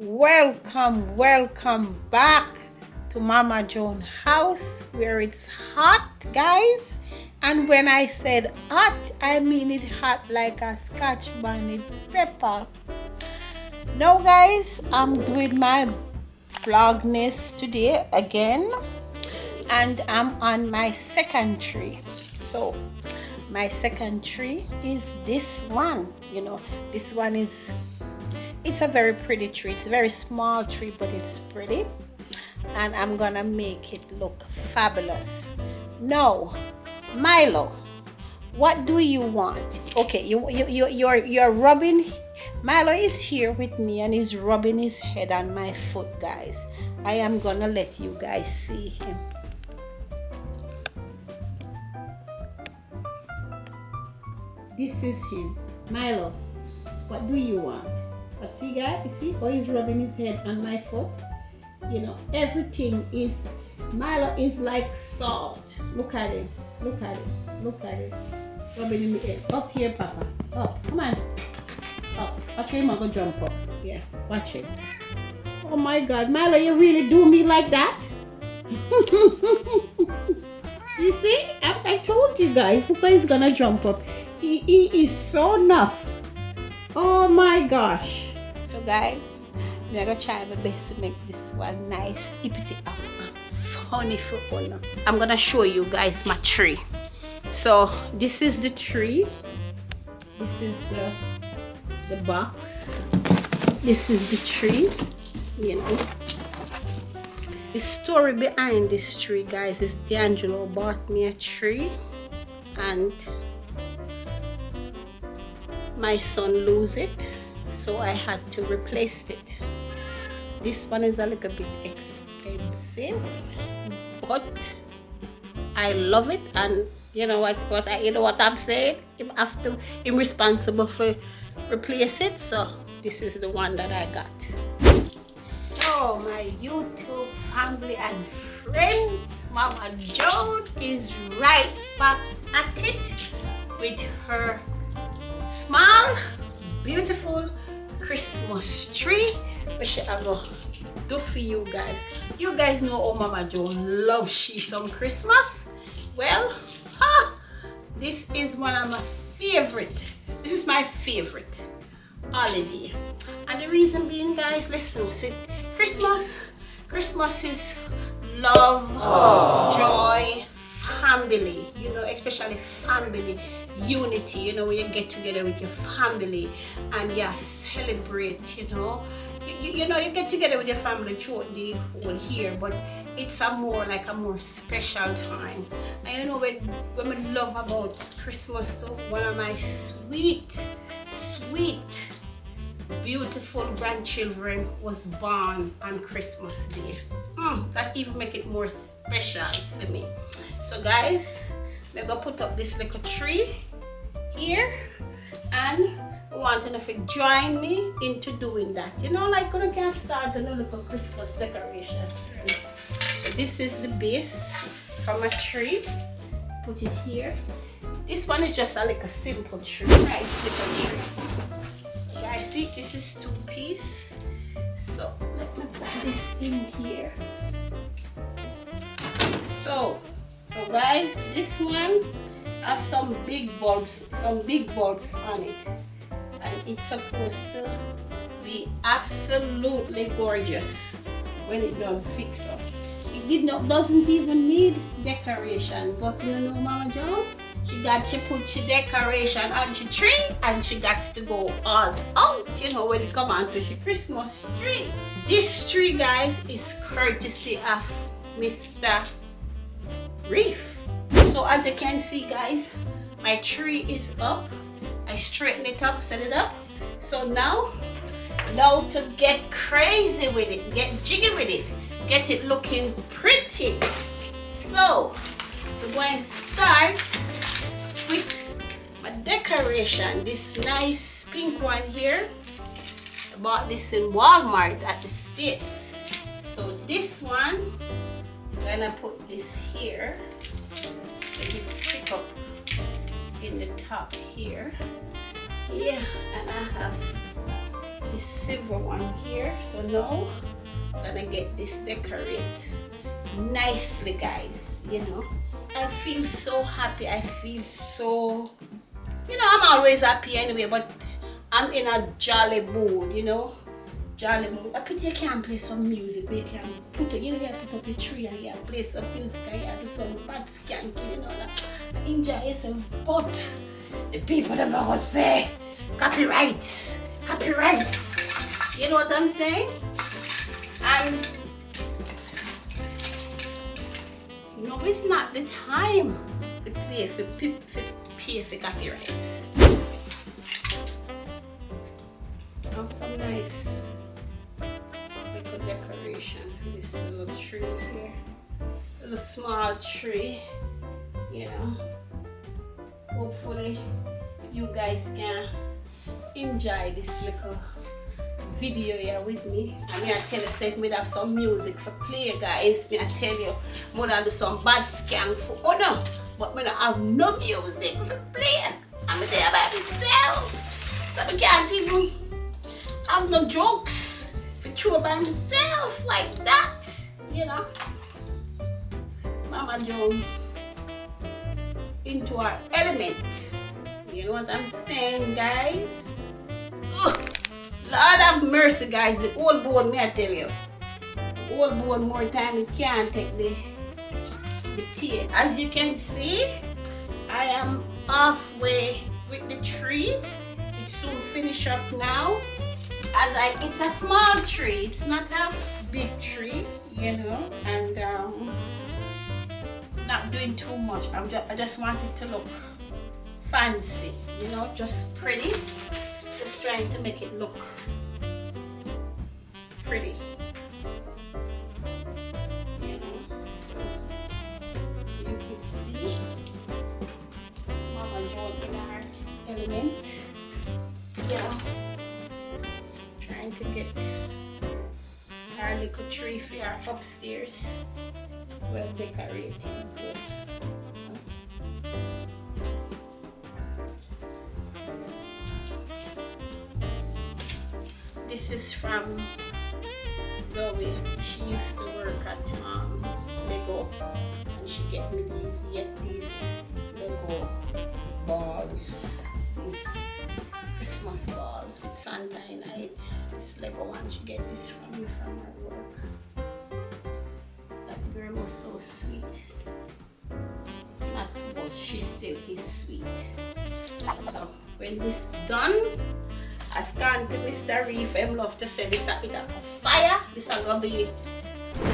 Welcome back to Mama Joan house where it's hot, guys. And when I said hot, I mean it hot like a Scotch bonnet pepper. Now, guys, I'm doing my vlogmas today again, and I'm on my second tree. So my second tree is this one. This one it's a very pretty tree. It's a very small tree, but it's pretty, and I'm gonna make it look fabulous. Now, Milo, what do you want? Okay, you're rubbing. Milo is here with me and he's rubbing his head on my foot, guys. I am gonna let you guys see him. This is him. Milo, what do you want? But see, guys, you see how he's rubbing his head on my foot? Everything is, Milo is like salt. Look at it. Look at it. Rubbing in the head. Up here, Papa. Up. Come on. Up. Watch him, I'm gonna jump up. Yeah, watch him. Oh my God, Milo, you really do me like that? You see? I told you guys, look how he's gonna jump up. He is so nuff. Oh my gosh. So guys, I'm gonna try my best to make this one nice, hippity up and funny for all. I'm gonna show you guys my tree. So this is the tree. This is the box. This is the tree. The story behind this tree, guys, is D'Angelo bought me a tree and my son lose it, so I had to replace it. This one is a little bit expensive, but I love it, and you know what I'm saying? I'm responsible for replace it, so this is the one that I got. So my YouTube family and friends, Mama Joan is right back at it with her small, beautiful Christmas tree, which I go do for you guys. You guys know how Mama Joan loves she some Christmas. Well, this is one of my favorite. This is my favorite holiday, and the reason being, guys, listen. See, Christmas is love, joy, family. Especially family unity. When you get together with your family and you celebrate. You get together with your family throughout the whole year, but it's a more special time. And what I love about Christmas though, one of my sweet, beautiful grandchildren was born on Christmas Day. That even make it more special for me. So guys, I'm gonna put up this little tree here, and I want to know if you join me into doing that. Like when you can start a little Christmas decoration. So this is the base from a tree. Put it here. This one is just a little simple tree. Nice little tree. So guys, see, this is 2-piece. So let me put this in here. So guys, this one have some big bulbs on it, and it's supposed to be absolutely gorgeous when it done fix up. It doesn't even need decoration, but Mama Joan, she put she decoration on she tree, and she got to go all out, when it come on to she Christmas tree. This tree, guys, is courtesy of Mr. Reef. So as you can see, guys, my tree is up. I straighten it up, set it up. So now to get crazy with it, get jiggy with it, get it looking pretty. So we're going to start with my decoration. This nice pink one here. I bought this in Walmart at the States. So this one, I'm gonna put this here. Let it stick up in the top here. Yeah, and I have this silver one here. So now I'm gonna get this decorate nicely, guys. You know, I feel so happy. I feel so, you know, I'm always happy anyway, but I'm in a jolly mood, you know. Jolly mood. I pity you can't play some music, but you can put it, you know, you have to put up your tree and you play some music and you do some bad skanking, you know, that. Enjoy yourself. But the people that are gonna say copyrights, copyrights. You know what I'm saying? And no, it's not the time to pay for copyrights. Have some nice little decoration for this little tree here. Little small tree, you know. Hopefully you guys can enjoy this little video here with me. And I tell you, so if me have some music for play, guys, me I tell you, more than do some bad skank for honor, but me not have no music for play. I'm there by myself, so I can't even have no jokes for throw by myself like that, you know. Mama Joan into our element. You know what I'm saying, guys? Ugh. Lord have mercy, guys. The old bone, me I tell you. The old bone more time it can't take the pain. As you can see, I am halfway with the tree. It soon finish up now. It's a small tree. It's not a big tree, you know, and not doing too much. I just want it to look fancy, you know, just pretty. Just trying to make it look pretty, you know. So you can see Mama Joan in our element, you know, trying to get our little tree for our upstairs well decorated. Good. This is from Zoe. She used to work at Lego, and she get me these Lego balls, these Christmas balls with Santa in it. This Lego one, she get this from me from her work. That girl was so sweet. Not was, she still is sweet. So when this done, I stand to Mr. Reef. I love to say this is a fire. This is gonna be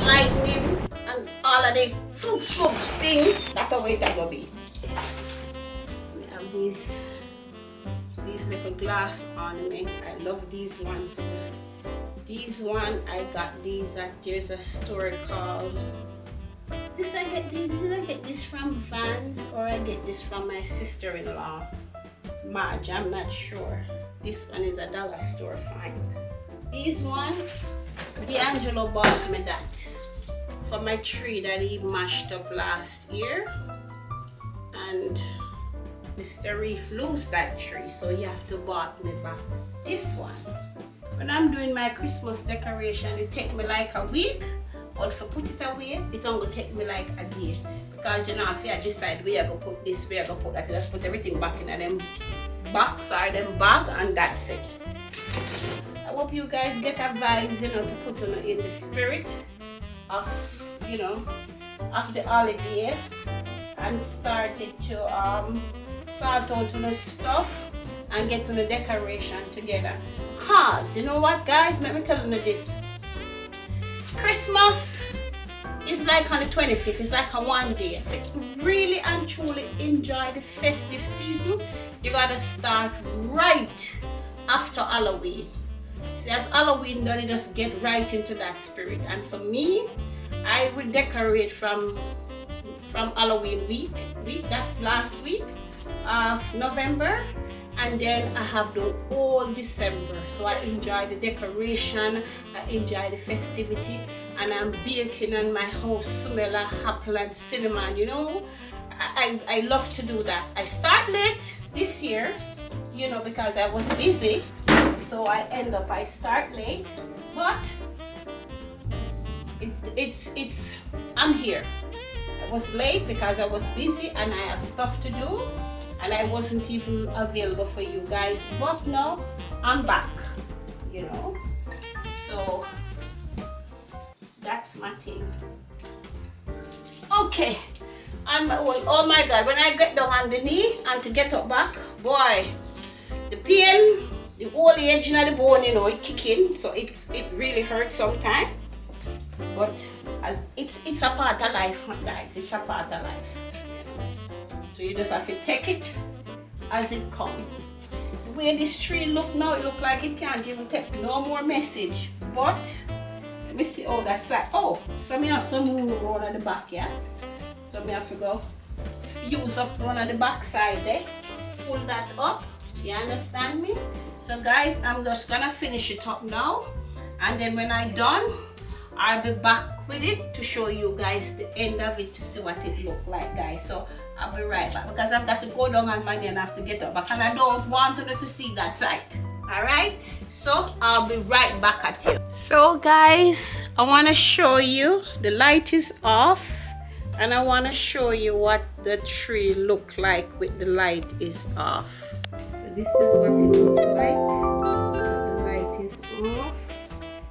lightning and all of the swoops things. That's the way it's gonna be. Yes. We have these little glass ornament. I love these ones too. These one I got these at, there's a store called. Did I get this from Vans or I get this from my sister-in-law, Marge? I'm not sure. This one is a dollar store find. These ones, D'Angelo bought me that for my tree that he mashed up last year. And Mr. Reef lost that tree, so he have to bought me back this one. When I'm doing my Christmas decoration, it take me like a week, but if I put it away, it only take me like a day. Because you know, if I decide where I go put this, where I go put that, I just put everything back in them box or them bag, and that's it. I hope you guys get a vibes, you know, to put on in the spirit of, you know, of the holiday, and started to sort out the stuff and get to the decoration together. Cause you know what, guys, let me tell you this. Christmas is like on the 25th. It's like a one day. If you really and truly enjoy the festive season, you gotta start right after Halloween. See, as Halloween done, you just get right into that spirit. And for me, I would decorate from Halloween week, that last week of November, and then I have the whole December. So I enjoy the decoration, I enjoy the festivity, and I'm baking and my house smell of apple and cinnamon, you know. I love to do that. I start late this year, you know, because I was busy. so I start late, but I'm here. I was late because I was busy and I have stuff to do, and I wasn't even available for you guys, but now I'm back, you know. So that's my thing. Okay, oh my God, when I get down on the knee and to get up back, boy, the pain, the whole edge of the bone, you know, it kick in, so it really hurts sometimes. But it's a part of life, guys. It's a part of life. So you just have to take it as it comes. The way this tree look now, it look like it can't even take no more message. But let me see all that side. Oh, so me have some room around at the back, yeah. So me have to go use up one at the back side there. Pull that up. You understand me? So guys, I'm just gonna finish it up now, and then when I'm done, I'll be back with it to show you guys the end of it, to see what it look like, guys. So I'll be right back because I've got to go down on my knee and I have to get up back, and I don't want you to see that side. All right, so I'll be right back at you. So guys, I want to show you, the light is off, and I want to show you what the tree look like with the light is off. So this is what it look like. The light is off.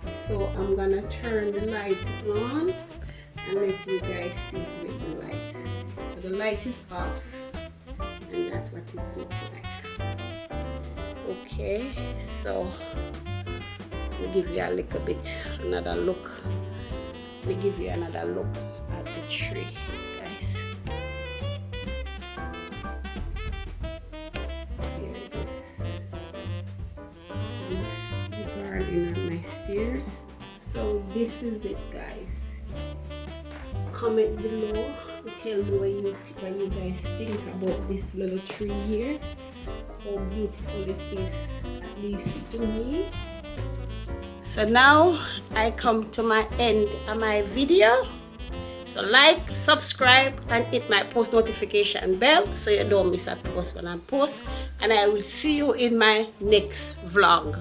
So I'm gonna turn the light on and let you guys see it with the light. So the light is off, and that's what it looks like. Okay, so we'll give you a little bit another look. Let me give you another look at the tree, guys. Here it is. The garden on my stairs. So this is it, guys. Comment below, tell me what you guys think about this little tree here. How beautiful it is, at least to me. So now I come to my end of my video. So like, subscribe, and hit my post notification bell so you don't miss a post when I post. And I will see you in my next vlog.